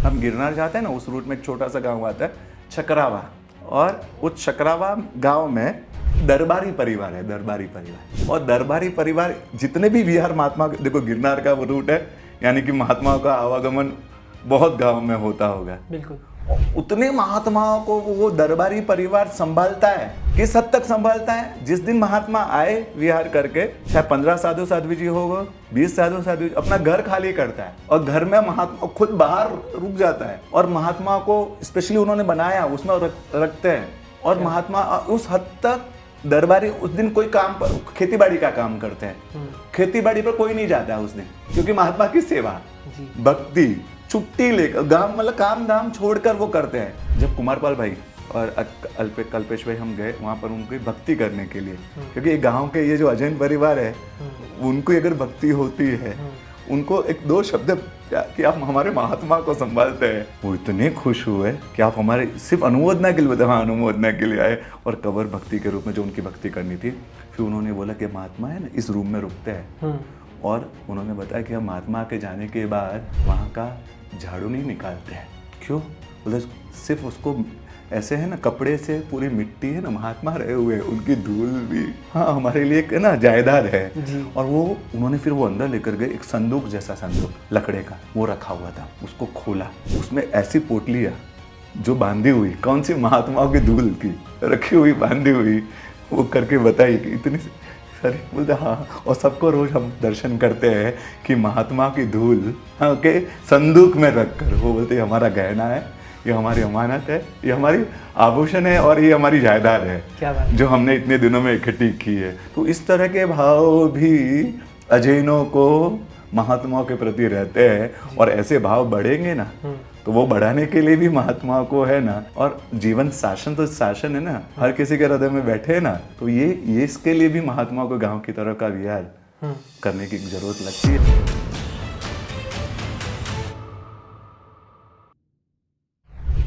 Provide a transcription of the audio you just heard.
हम गिरनार जाते हैं ना, उस रूट में एक छोटा सा गांव आता है चकरावा, और उस चकरावा गांव में दरबारी परिवार है, दरबारी परिवार। और दरबारी परिवार जितने भी विहार महात्मा, देखो गिरनार का वो रूट है, यानी कि महात्माओं का आवागमन बहुत गांव में होता होगा, बिल्कुल। उतने महात्माओं को वो दरबारी परिवार संभालता है। किस हद तक संभालता है? जिस दिन महात्मा आए विहार करके, चाहे 15 साधु साध्वी जी हो, 20 साधु साध्वी, अपना घर खाली करता है और घर में महात्मा खुद बाहर रुक जाता है और महात्मा को स्पेशली उन्होंने बनाया, उसमें रखते हैं। और महात्मा उस हद तक दरबारी उस दिन कोई काम पर, खेती बाड़ी का काम करते हैं, खेती बाड़ी पर कोई नहीं जाता है उस दिन, क्योंकि महात्मा की सेवा, भक्ति, छुट्टी लेकर गांव, मतलब काम धाम छोड़कर वो करते हैं। जब कुमारपाल भाई और कल्पेश भाई हम गए वहाँ पर उनकी भक्ति करने के लिए, क्योंकि गांव के ये जो अजैन परिवार है उनको अगर भक्ति होती है, उनको एक दो शब्द कि आप हमारे महात्मा को संभालते हैं, वो इतने खुश हुए कि आप हमारे सिर्फ अनुमोदना के लिए बताए, हाँ अनुमोदना के लिए आए और कवर भक्ति के रूप में जो उनकी भक्ति करनी थी। फिर उन्होंने बोला कि महात्मा है ना इस रूम में रुकते हैं, और उन्होंने बताया कि हम महात्मा के जाने के बाद वहाँ का झाड़ू नहीं निकालते हैं। क्यों? बोले सिर्फ उसको ऐसे है ना, कपड़े से पूरी मिट्टी है ना, महात्मा रहे हुए, उनकी धूल भी हाँ हमारे लिए एक ना जायदाद है। और वो उन्होंने फिर वो अंदर लेकर गए, एक संदूक जैसा संदूक लकड़े का वो रखा हुआ था, उसको खोला, उसमें ऐसी पोटलियाँ जो बांधी हुई, कौन सी महात्माओं की धूल की रखी हुई बांधी हुई, वो करके बताई कि इतनी सर, बोलते हाँ। और सबको रोज हम दर्शन करते हैं कि महात्मा की धूल हाँ के संदूक में रखकर, वो बोलते हमारा गहना है, ये हमारी अमानत है, ये हमारी आभूषण है और ये हमारी जायदाद है, क्या बात, जो हमने इतने दिनों में इकट्ठी की है। तो इस तरह के भाव भी अजैनों को महात्माओं के प्रति रहते हैं, और ऐसे भाव बढ़ेंगे ना तो वो बढ़ाने के लिए भी महात्माओं को है ना, और जीवन शासन तो शासन है ना, हर किसी के हृदय में बैठे है ना, तो ये इसके लिए भी महात्माओं को गांव की तरफ का विहार करने की जरूरत लगती है।